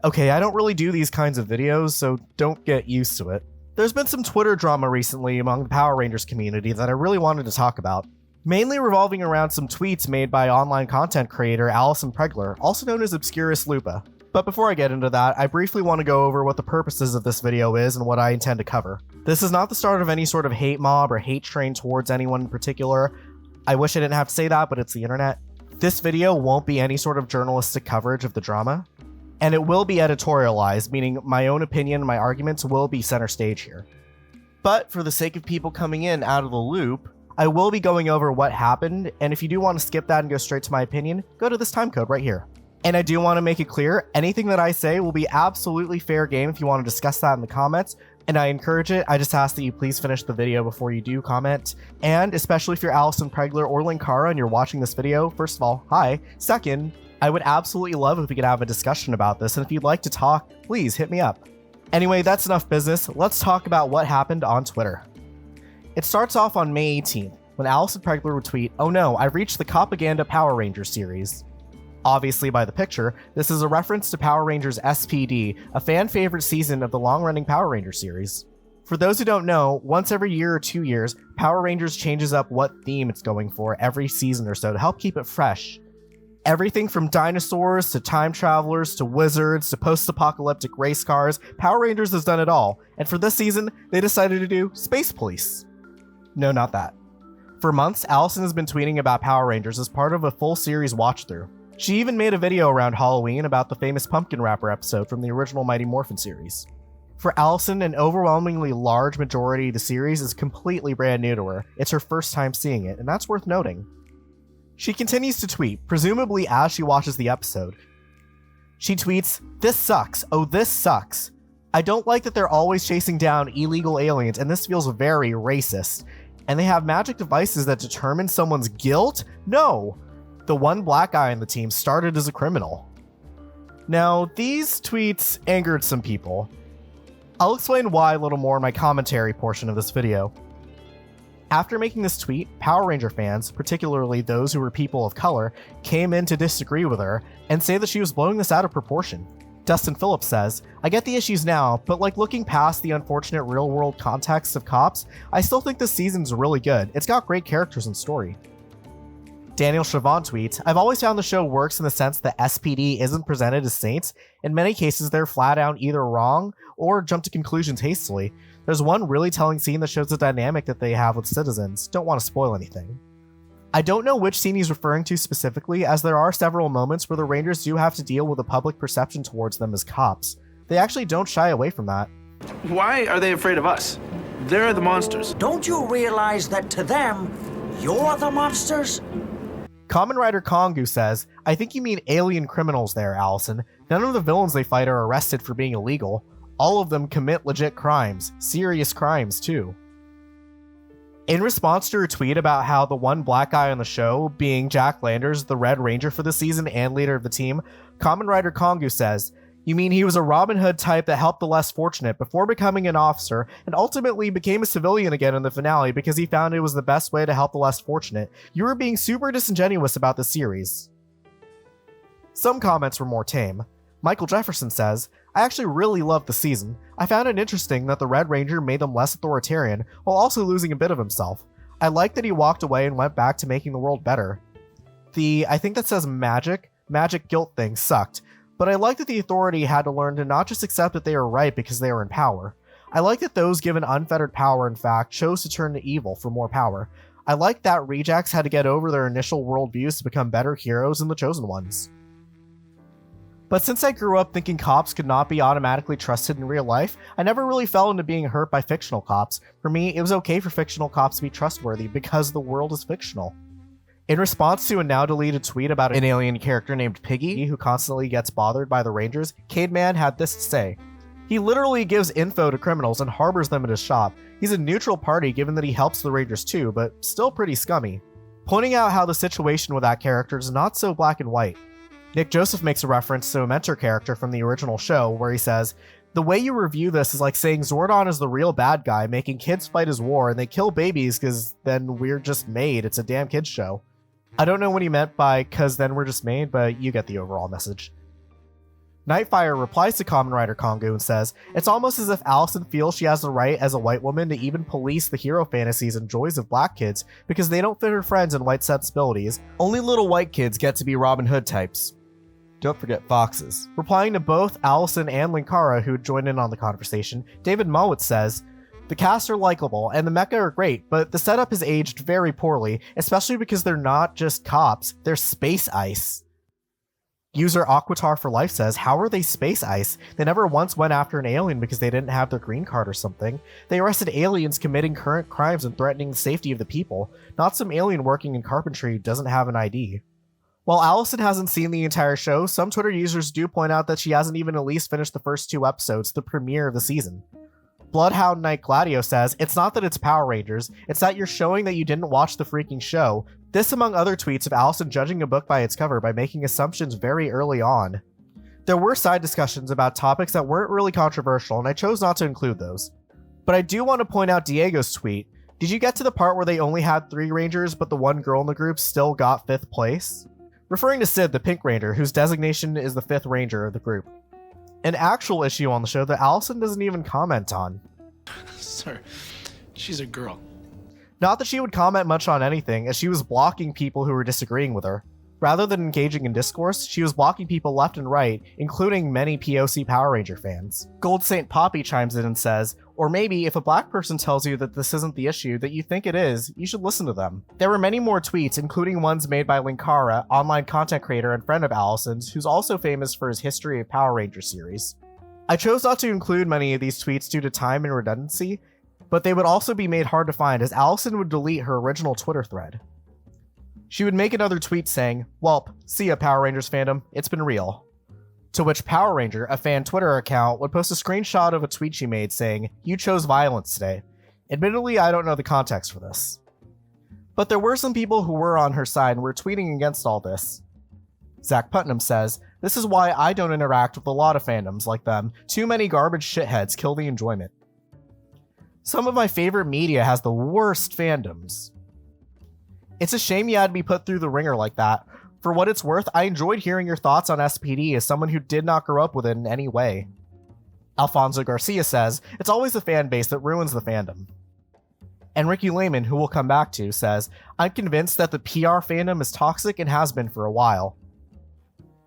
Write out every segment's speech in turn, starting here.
Okay, I don't really do these kinds of videos, so don't get used to it. There's been some Twitter drama recently among the Power Rangers community that I really wanted to talk about, mainly revolving around some tweets made by online content creator Allison Pregler, also known as Obscurus Lupa. But before I get into that, I briefly want to go over what the purposes of this video is and what I intend to cover. This is not the start of any sort of hate mob or hate train towards anyone in particular. I wish I didn't have to say that, but it's the internet. This video won't be any sort of journalistic coverage of the drama, and it will be editorialized, meaning my own opinion and my arguments will be center stage here. But for the sake of people coming in out of the loop, I will be going over what happened, and if you do want to skip that and go straight to my opinion, go to this timecode right here. And I do want to make it clear, anything that I say will be absolutely fair game if you want to discuss that in the comments, and I encourage it. I just ask that you please finish the video before you do comment, and especially if you're Allison Pregler or Linkara and you're watching this video, first of all, hi. Second, I would absolutely love if we could have a discussion about this, and if you'd like to talk, please hit me up. Anyway, that's enough business. Let's talk about what happened on Twitter. It starts off on May 18th, when Allison Pregler would tweet, "Oh no, I reached the Copaganda Power Rangers series." Obviously by the picture, this is a reference to Power Rangers SPD, a fan favorite season of the long-running Power Rangers series. For those who don't know, once every year or 2 years, Power Rangers changes up what theme it's going for every season or so to help keep it fresh. Everything from dinosaurs to time travelers to wizards to post-apocalyptic race cars, Power Rangers has done it all, and for this season, they decided to do Space Police. No, not that. For months, Allison has been tweeting about Power Rangers as part of a full series watch-through. She even made a video around Halloween about the famous Pumpkin Wrapper episode from the original Mighty Morphin series. For Allison, an overwhelmingly large majority of the series is completely brand new to her. It's her first time seeing it, and that's worth noting. She continues to tweet, presumably as she watches the episode. She tweets, "This sucks. Oh, this sucks. I don't like that they're always chasing down illegal aliens, and this feels very racist. And they have magic devices that determine someone's guilt? No! The one black guy on the team started as a criminal." Now, these tweets angered some people. I'll explain why a little more in my commentary portion of this video. After making this tweet, Power Ranger fans, particularly those who were people of color, came in to disagree with her and say that she was blowing this out of proportion. Dustin Phillips says, "I get the issues now, but like looking past the unfortunate real-world context of cops, I still think this season's really good. It's got great characters and story." Daniel Chavon tweets, "I've always found the show works in the sense that SPD isn't presented as saints. In many cases, they're flat out either wrong or jump to conclusions hastily. There's one really telling scene that shows the dynamic that they have with citizens. Don't want to spoil anything." I don't know which scene he's referring to specifically, as there are several moments where the Rangers do have to deal with a public perception towards them as cops. They actually don't shy away from that. Why are they afraid of us? They're the monsters. Don't you realize that to them, you're the monsters? Kamen Rider Kongu says, "I think you mean alien criminals there, Allison. None of the villains they fight are arrested for being illegal. All of them commit legit crimes, serious crimes too." In response to her tweet about how the one black guy on the show, being Jack Landers, the Red Ranger for the season and leader of the team, Kamen Rider Kongu says, "You mean he was a Robin Hood type that helped the less fortunate before becoming an officer and ultimately became a civilian again in the finale because he found it was the best way to help the less fortunate? You were being super disingenuous about the series." Some comments were more tame. Michael Jefferson says, "I actually really loved the season. I found it interesting that the Red Ranger made them less authoritarian while also losing a bit of himself. I like that he walked away and went back to making the world better. The, I think that says magic guilt thing sucked, but I like that the authority had to learn to not just accept that they were right because they were in power. I like that those given unfettered power, in fact, chose to turn to evil for more power. I like that rejects had to get over their initial worldviews to become better heroes than the chosen ones. But since I grew up thinking cops could not be automatically trusted in real life, I never really fell into being hurt by fictional cops. For me, it was okay for fictional cops to be trustworthy because the world is fictional." In response to a now-deleted tweet about an alien character named Piggy, who constantly gets bothered by the Rangers, Cademan had this to say, "He literally gives info to criminals and harbors them at his shop. He's a neutral party given that he helps the Rangers too, but still pretty scummy." Pointing out how the situation with that character is not so black and white. Nick Joseph makes a reference to a mentor character from the original show where he says, "The way you review this is like saying Zordon is the real bad guy making kids fight his war and they kill babies because then we're just made. It's a damn kids show." I don't know what he meant by "cause then we're just made," but you get the overall message. Nightfire replies to Kamen Rider Kongu and says, "It's almost as if Allison feels she has the right as a white woman to even police the hero fantasies and joys of black kids because they don't fit her friends and white sensibilities. Only little white kids get to be Robin Hood types. Don't forget foxes." Replying to both Allison and Linkara, who joined in on the conversation, David Mowat says, "The cast are likable and the mecha are great, but the setup has aged very poorly, especially because they're not just cops, they're space ice." User Aquatar for Life says, "How are they space ice? They never once went after an alien because they didn't have their green card or something. They arrested aliens committing current crimes and threatening the safety of the people, not some alien working in carpentry who doesn't have an ID." While Allison hasn't seen the entire show, some Twitter users do point out that she hasn't even at least finished the first 2 episodes, the premiere of the season. Bloodhound Knight Gladio says, "It's not that it's Power Rangers, it's that you're showing that you didn't watch the freaking show. This among other tweets of Allison judging a book by its cover by making assumptions very early on." There were side discussions about topics that weren't really controversial, and I chose not to include those. But I do want to point out Diego's tweet. Did you get to the part where they only had 3 Rangers, but the one girl in the group still got 5th place? Referring to Sid, the Pink Ranger, whose designation is the 5th Ranger of the group. An actual issue on the show that Allison doesn't even comment on. Sir, she's a girl. Not that she would comment much on anything, as she was blocking people who were disagreeing with her. Rather than engaging in discourse, she was blocking people left and right, including many POC Power Ranger fans. Gold Saint Poppy chimes in and says, "Or maybe if a black person tells you that this isn't the issue that you think it is, you should listen to them." There were many more tweets, including ones made by Linkara, online content creator and friend of Allison's, who's also famous for his History of Power Ranger series. I chose not to include many of these tweets due to time and redundancy, but they would also be made hard to find as Allison would delete her original Twitter thread. She would make another tweet saying, "Welp, see ya Power Rangers fandom, it's been real." To which Power Ranger, a fan Twitter account, would post a screenshot of a tweet she made saying, "You chose violence today." Admittedly, I don't know the context for this. But there were some people who were on her side and were tweeting against all this. Zach Putnam says, "This is why I don't interact with a lot of fandoms like them. Too many garbage shitheads kill the enjoyment. Some of my favorite media has the worst fandoms. It's a shame you had to be put through the ringer like that. For what it's worth, I enjoyed hearing your thoughts on SPD as someone who did not grow up with it in any way." Alfonso Garcia says, "It's always the fan base that ruins the fandom." And Ricky Lehman, who we'll come back to, says, "I'm convinced that the PR fandom is toxic and has been for a while."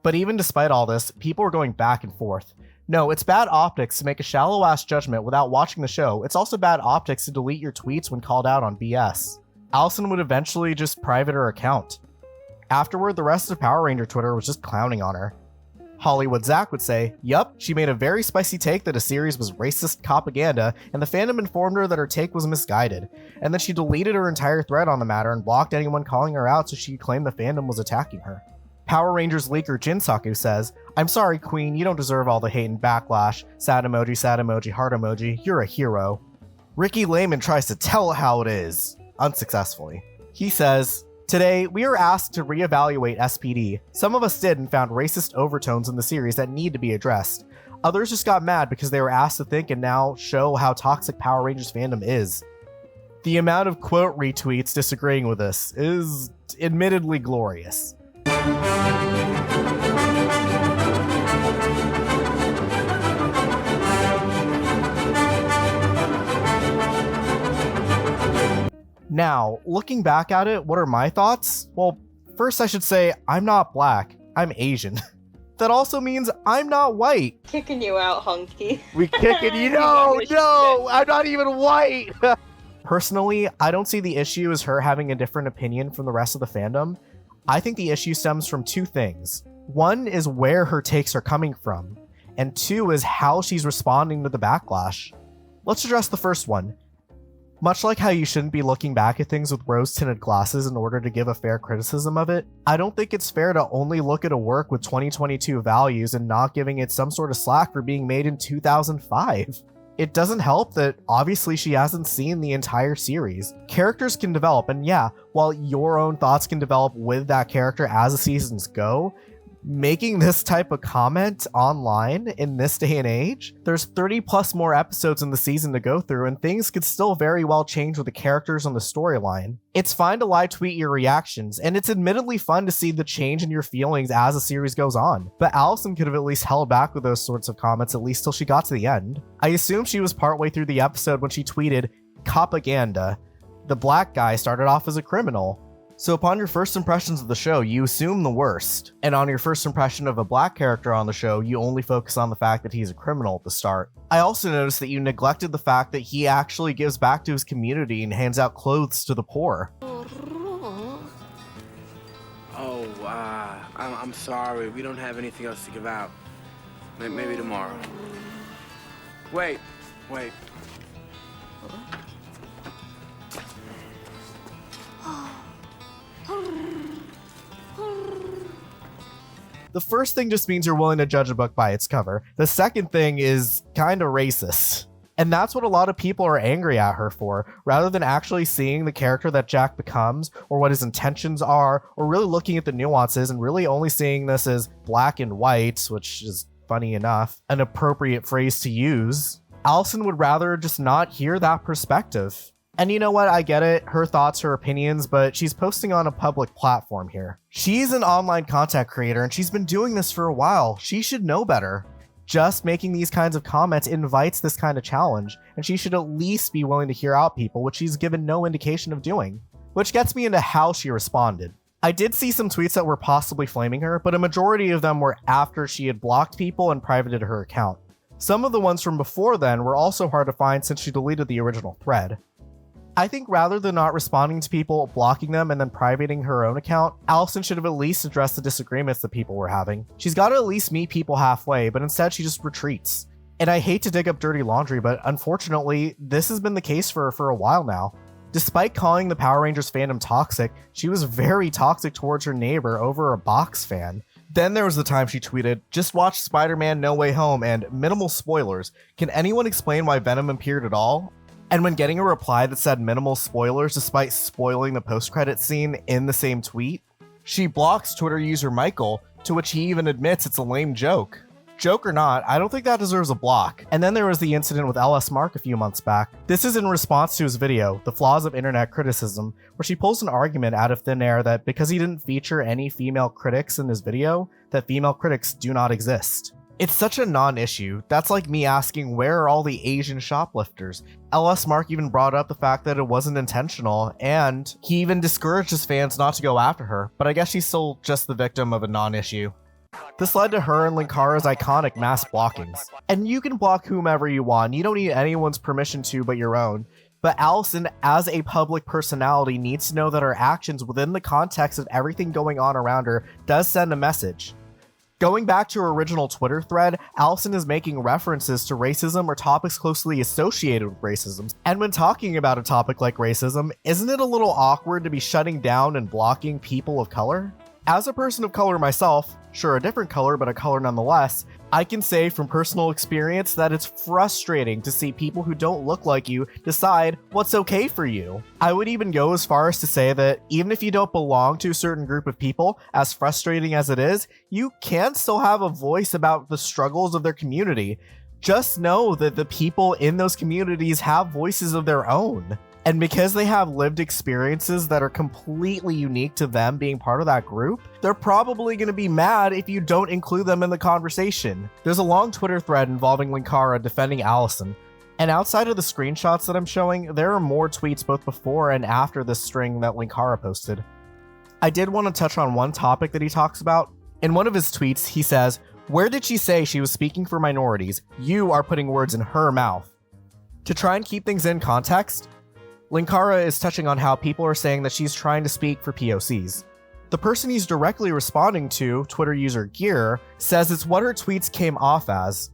But even despite all this, people are going back and forth. No, it's bad optics to make a shallow-ass judgment without watching the show. It's also bad optics to delete your tweets when called out on BS. Allison would eventually just private her account. Afterward, the rest of Power Ranger Twitter was just clowning on her. Hollywood Zach would say, "Yup, she made a very spicy take that a series was racist propaganda, and the fandom informed her that her take was misguided, and then she deleted her entire thread on the matter and blocked anyone calling her out so she could claim the fandom was attacking her." Power Rangers leaker Jinsaku says, "I'm sorry, Queen, you don't deserve all the hate and backlash. Sad emoji, heart emoji, you're a hero." Ricky Lehman tries to tell it how it is, unsuccessfully. He says, "Today, we are asked to reevaluate SPD. Some of us did and found racist overtones in the series that need to be addressed. Others just got mad because they were asked to think and now show how toxic Power Rangers fandom is." The amount of quote retweets disagreeing with this is admittedly glorious. Now, looking back at it, what are my thoughts? Well, first I should say, I'm not black, I'm Asian. That also means I'm not white. Kicking you out, hunky. We kicking you? No, I'm not even white. Personally, I don't see the issue as her having a different opinion from the rest of the fandom. I think the issue stems from 2 things. One is where her takes are coming from, and 2 is how she's responding to the backlash. Let's address the first one. Much like how you shouldn't be looking back at things with rose-tinted glasses in order to give a fair criticism of it, I don't think it's fair to only look at a work with 2022 values and not giving it some sort of slack for being made in 2005. It doesn't help that obviously she hasn't seen the entire series. Characters can develop, and yeah, while your own thoughts can develop with that character as the seasons go, Making this type of comment online in this day and age, there's 30 plus more episodes in the season to go through, and things could still very well change with the characters on the storyline. It's fine to live tweet your reactions, and it's admittedly fun to see the change in your feelings as the series goes on, but Allison could have at least held back with those sorts of comments at least till she got to the end. I assume she was partway through the episode when she tweeted, "Propaganda. The black guy started off as a criminal." So upon your first impressions of the show, you assume the worst. And on your first impression of a black character on the show, you only focus on the fact that he's a criminal at the start. I also noticed that you neglected the fact that he actually gives back to his community and hands out clothes to the poor. Oh, I'm sorry. We don't have anything else to give out. Maybe tomorrow. Wait. The first thing just means you're willing to judge a book by its cover. The second thing is kind of racist. And that's what a lot of people are angry at her for, rather than actually seeing the character that Jack becomes, or what his intentions are, or really looking at the nuances and really only seeing this as black and white, which is funny enough, an appropriate phrase to use. Allison would rather just not hear that perspective. And you know what, I get it, her thoughts, her opinions, but she's posting on a public platform here. She's an online content creator and she's been doing this for a while. She should know better. Just making these kinds of comments invites this kind of challenge, and she should at least be willing to hear out people, which she's given no indication of doing. Which gets me into how she responded. I did see some tweets that were possibly flaming her, but a majority of them were after she had blocked people and privated her account. Some of the ones from before then were also hard to find since she deleted the original thread. I think rather than not responding to people, blocking them, and then privating her own account, Allison should have at least addressed the disagreements that people were having. She's got to at least meet people halfway, but instead she just retreats. And I hate to dig up dirty laundry, but unfortunately, this has been the case for her for a while now. Despite calling the Power Rangers fandom toxic, she was very toxic towards her neighbor over a box fan. Then there was the time she tweeted, "Just watch Spider-Man No Way Home and minimal spoilers. Can anyone explain why Venom appeared at all?" And when getting a reply that said minimal spoilers despite spoiling the post-credit scene in the same tweet, she blocks Twitter user Michael, to which he even admits it's a lame joke. Joke or not, I don't think that deserves a block. And then there was the incident with LS Mark a few months back. This is in response to his video, The Flaws of Internet Criticism, where she pulls an argument out of thin air that because he didn't feature any female critics in his video, that female critics do not exist. It's such a non-issue. That's like me asking, where are all the Asian shoplifters? LS Mark even brought up the fact that it wasn't intentional, and he even discouraged his fans not to go after her, but I guess she's still just the victim of a non-issue. This led to her and Linkara's iconic mass blockings. And you can block whomever you want, you don't need anyone's permission to but your own. But Allison, as a public personality, needs to know that her actions within the context of everything going on around her does send a message. Going back to her original Twitter thread, Allison is making references to racism or topics closely associated with racism. And when talking about a topic like racism, isn't it a little awkward to be shutting down and blocking people of color? As a person of color myself, sure a different color, but a color nonetheless, I can say from personal experience that it's frustrating to see people who don't look like you decide what's okay for you. I would even go as far as to say that even if you don't belong to a certain group of people, as frustrating as it is, you can still have a voice about the struggles of their community. Just know that the people in those communities have voices of their own. And because they have lived experiences that are completely unique to them being part of that group, they're probably going to be mad if you don't include them in the conversation. There's a long Twitter thread involving Linkara defending Allison. And outside of the screenshots that I'm showing, there are more tweets both before and after this string that Linkara posted. I did want to touch on one topic that he talks about. In one of his tweets, he says, "Where did she say she was speaking for minorities? You are putting words in her mouth." To try and keep things in context, Linkara is touching on how people are saying that she's trying to speak for POCs. The person he's directly responding to, Twitter user Gear, says it's what her tweets came off as.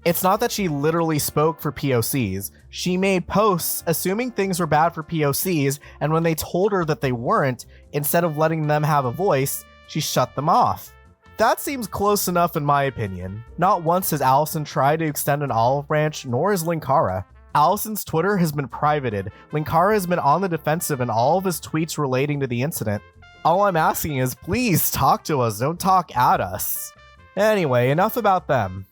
It's not that she literally spoke for POCs. She made posts assuming things were bad for POCs, and when they told her that they weren't, instead of letting them have a voice, she shut them off. That seems close enough in my opinion. Not once has Allison tried to extend an olive branch, nor has Linkara. Allison's Twitter has been privated. Linkara has been on the defensive in all of his tweets relating to the incident. All I'm asking is please talk to us, don't talk at us. Anyway, enough about them.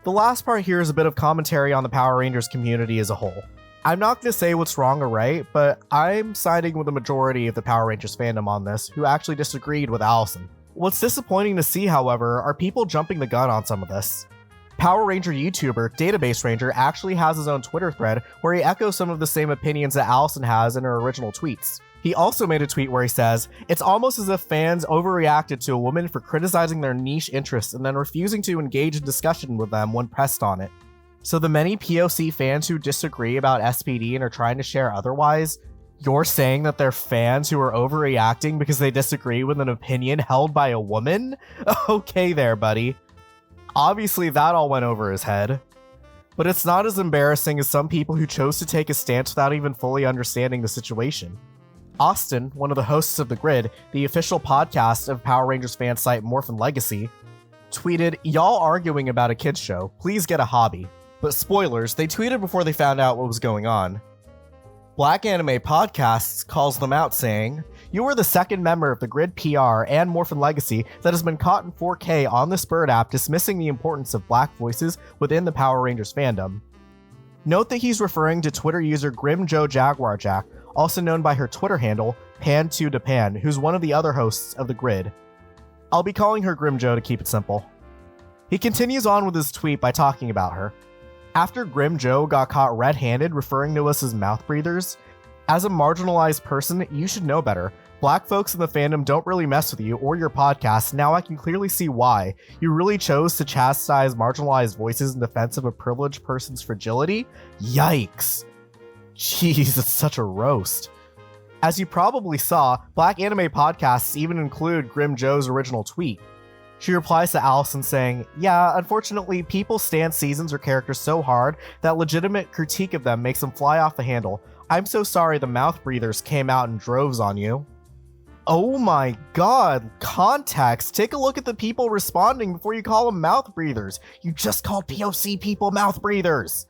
The last part here is a bit of commentary on the Power Rangers community as a whole. I'm not going to say what's wrong or right, but I'm siding with the majority of the Power Rangers fandom on this who actually disagreed with Allison. What's disappointing to see, however, are people jumping the gun on some of this. Power Ranger YouTuber Database Ranger actually has his own Twitter thread where he echoes some of the same opinions that Allison has in her original tweets. He also made a tweet where he says, "It's almost as if fans overreacted to a woman for criticizing their niche interests and then refusing to engage in discussion with them when pressed on it." So the many POC fans who disagree about SPD and are trying to share otherwise, you're saying that they're fans who are overreacting because they disagree with an opinion held by a woman? Okay there, buddy. Obviously that all went over his head. But it's not as embarrassing as some people who chose to take a stance without even fully understanding the situation. Austin, one of the hosts of The Grid, the official podcast of Power Rangers fan site Morphin Legacy, tweeted, "Y'all arguing about a kids show, please get a hobby." But spoilers, they tweeted before they found out what was going on. Black Anime Podcasts calls them out saying, "You are the second member of The Grid PR and Morphin Legacy that has been caught in 4K on this bird app dismissing the importance of black voices within the Power Rangers fandom." Note that he's referring to Twitter user Grim Joe Jaguar Jack, also known by her Twitter handle, Pan2Japan, who's one of the other hosts of The Grid. I'll be calling her Grim Joe to keep it simple. He continues on with his tweet by talking about her. After Grim Joe got caught red-handed referring to us as mouth breathers, as a marginalized person, you should know better. Black folks in the fandom don't really mess with you or your podcast. Now I can clearly see why. You really chose to chastise marginalized voices in defense of a privileged person's fragility? Yikes. Jeez, it's such a roast. As you probably saw, Black Anime Podcasts even include Grim Joe's original tweet. She replies to Allison saying, "Yeah, unfortunately, people stand seasons or characters so hard that legitimate critique of them makes them fly off the handle. I'm so sorry the mouth breathers came out in droves on you." Oh my god, context. Take a look at the people responding before you call them mouth breathers. You just called POC people mouth breathers.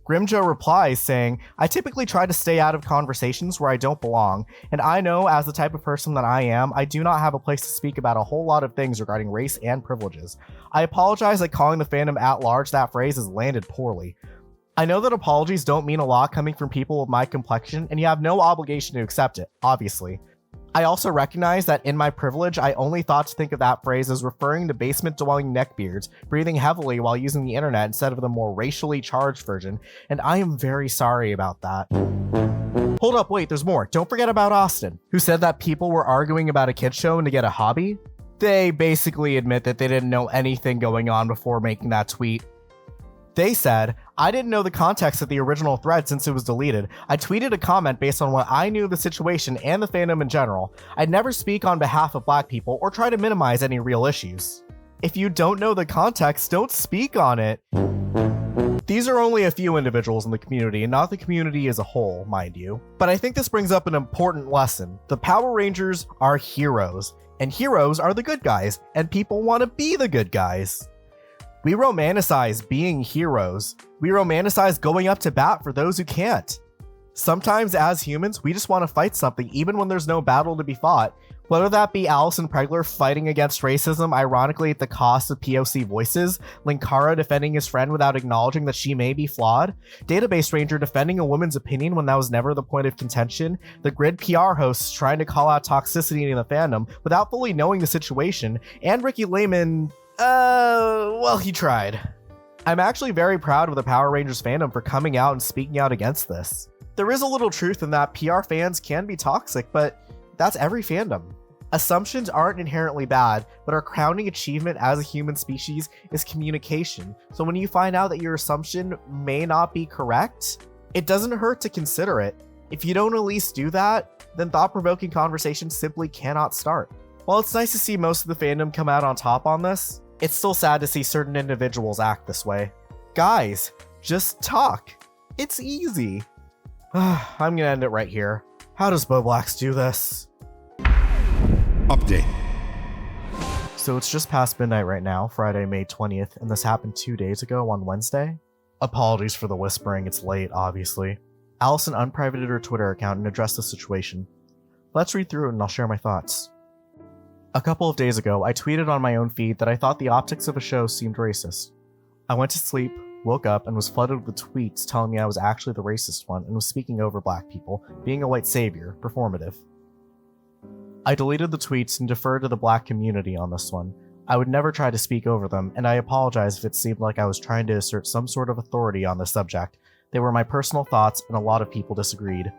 Grimjo replies saying, "I typically try to stay out of conversations where I don't belong, and I know as the type of person that I am, I do not have a place to speak about a whole lot of things regarding race and privileges. I apologize that calling the fandom at large that phrase has landed poorly. I know that apologies don't mean a lot coming from people with my complexion, and you have no obligation to accept it, obviously. I also recognize that in my privilege, I only thought to think of that phrase as referring to basement-dwelling neckbeards, breathing heavily while using the internet instead of the more racially charged version, and I am very sorry about that." Hold up, wait, there's more. Don't forget about Austin, who said that people were arguing about a kid show and to get a hobby. They basically admit that they didn't know anything going on before making that tweet. They said, "I didn't know the context of the original thread since it was deleted. I tweeted a comment based on what I knew of the situation and the fandom in general. I'd never speak on behalf of black people or try to minimize any real issues. If you don't know the context, don't speak on it." These are only a few individuals in the community and not the community as a whole, mind you. But I think this brings up an important lesson. The Power Rangers are heroes, and heroes are the good guys, and people want to be the good guys. We romanticize being heroes. We romanticize going up to bat for those who can't. Sometimes as humans, we just want to fight something even when there's no battle to be fought. Whether that be Allison Pregler fighting against racism, ironically at the cost of POC voices, Linkara defending his friend without acknowledging that she may be flawed, Database Ranger defending a woman's opinion when that was never the point of contention, the Grid PR hosts trying to call out toxicity in the fandom without fully knowing the situation, and Ricky Lehman, well, he tried. I'm actually very proud of the Power Rangers fandom for coming out and speaking out against this. There is a little truth in that PR fans can be toxic, but that's every fandom. Assumptions aren't inherently bad, but our crowning achievement as a human species is communication. So when you find out that your assumption may not be correct, it doesn't hurt to consider it. If you don't at least do that, then thought-provoking conversations simply cannot start. While it's nice to see most of the fandom come out on top on this, it's still sad to see certain individuals act this way. Guys, just talk. It's easy. I'm gonna end it right here. How does Boblax do this? Update. So it's just past midnight right now, Friday, May 20th, and this happened 2 days ago on Wednesday. Apologies for the whispering, it's late, obviously. Allison unprivated her Twitter account and addressed the situation. Let's read through it and I'll share my thoughts. A couple of days ago, I tweeted on my own feed that I thought the optics of a show seemed racist. I went to sleep, woke up, and was flooded with tweets telling me I was actually the racist one and was speaking over black people, being a white savior, performative. I deleted the tweets and deferred to the black community on this one. I would never try to speak over them, and I apologize if it seemed like I was trying to assert some sort of authority on the subject. They were my personal thoughts, and a lot of people disagreed.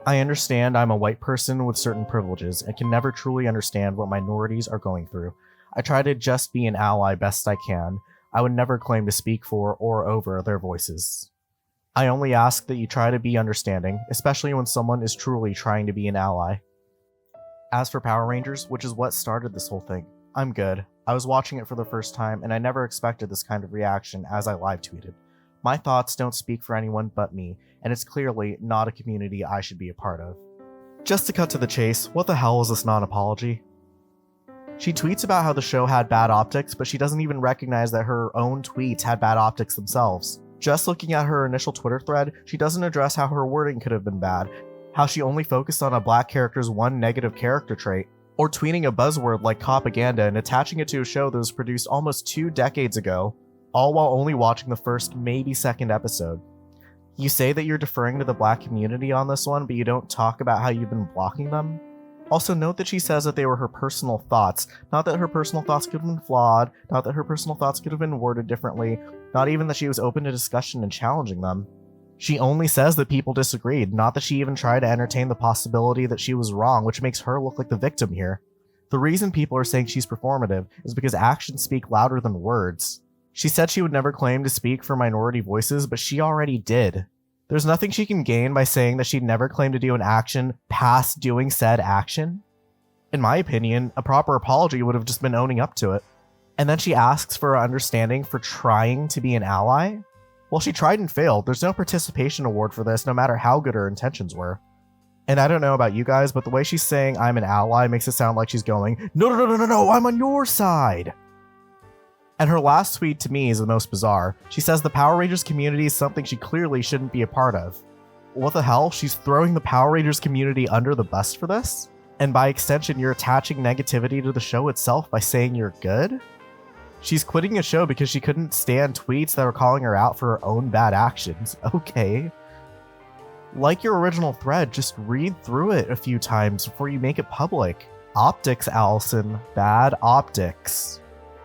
I understand I'm a white person with certain privileges and can never truly understand what minorities are going through. I try to just be an ally best I can. I would never claim to speak for or over their voices. I only ask that you try to be understanding, especially when someone is truly trying to be an ally. As for Power Rangers, which is what started this whole thing, I'm good. I was watching it for the first time, and I never expected this kind of reaction as I live tweeted. My thoughts don't speak for anyone but me, and it's clearly not a community I should be a part of. Just to cut to the chase, what the hell was this non-apology? She tweets about how the show had bad optics, but she doesn't even recognize that her own tweets had bad optics themselves. Just looking at her initial Twitter thread, she doesn't address how her wording could have been bad, how she only focused on a black character's one negative character trait, or tweeting a buzzword like propaganda and attaching it to a show that was produced almost 2 decades ago, all while only watching the first, maybe second episode. You say that you're deferring to the black community on this one, but you don't talk about how you've been blocking them? Also note that she says that they were her personal thoughts, not that her personal thoughts could have been flawed, not that her personal thoughts could have been worded differently, not even that she was open to discussion and challenging them. She only says that people disagreed, not that she even tried to entertain the possibility that she was wrong, which makes her look like the victim here. The reason people are saying she's performative is because actions speak louder than words. She said she would never claim to speak for minority voices, but she already did. There's nothing she can gain by saying that she'd never claim to do an action past doing said action. In my opinion, a proper apology would have just been owning up to it. And then she asks for understanding for trying to be an ally? Well, she tried and failed. There's no participation award for this, no matter how good her intentions were. And I don't know about you guys, but the way she's saying I'm an ally makes it sound like she's going, no, I'm on your side. And her last tweet to me is the most bizarre. She says the Power Rangers community is something she clearly shouldn't be a part of. What the hell? She's throwing the Power Rangers community under the bus for this? And by extension, you're attaching negativity to the show itself by saying you're good? She's quitting a show because she couldn't stand tweets that were calling her out for her own bad actions. Okay. Like your original thread, just read through it a few times before you make it public. Optics, Allison. Bad optics.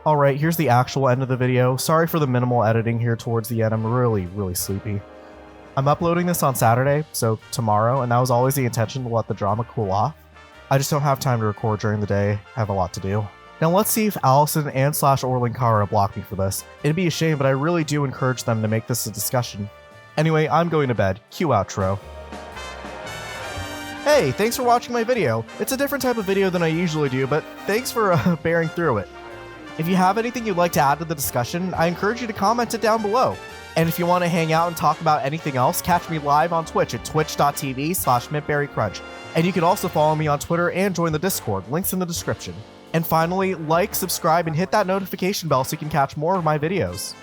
Alright, here's the actual end of the video. Sorry for the minimal editing here towards the end. I'm really sleepy. I'm uploading this on Saturday, so tomorrow, and that was always the intention to let the drama cool off. I just don't have time to record during the day. I have a lot to do. Now let's see if Allison and / or Linkara block me for this. It'd be a shame, but I really do encourage them to make this a discussion. Anyway, I'm going to bed. Cue outro. Hey, thanks for watching my video. It's a different type of video than I usually do, but thanks for bearing through it. If you have anything you'd like to add to the discussion, I encourage you to comment it down below. And if you want to hang out and talk about anything else, catch me live on Twitch at twitch.tv/mintbaribusiness. And you can also follow me on Twitter and join the Discord, links in the description. And finally, like, subscribe, and hit that notification bell so you can catch more of my videos.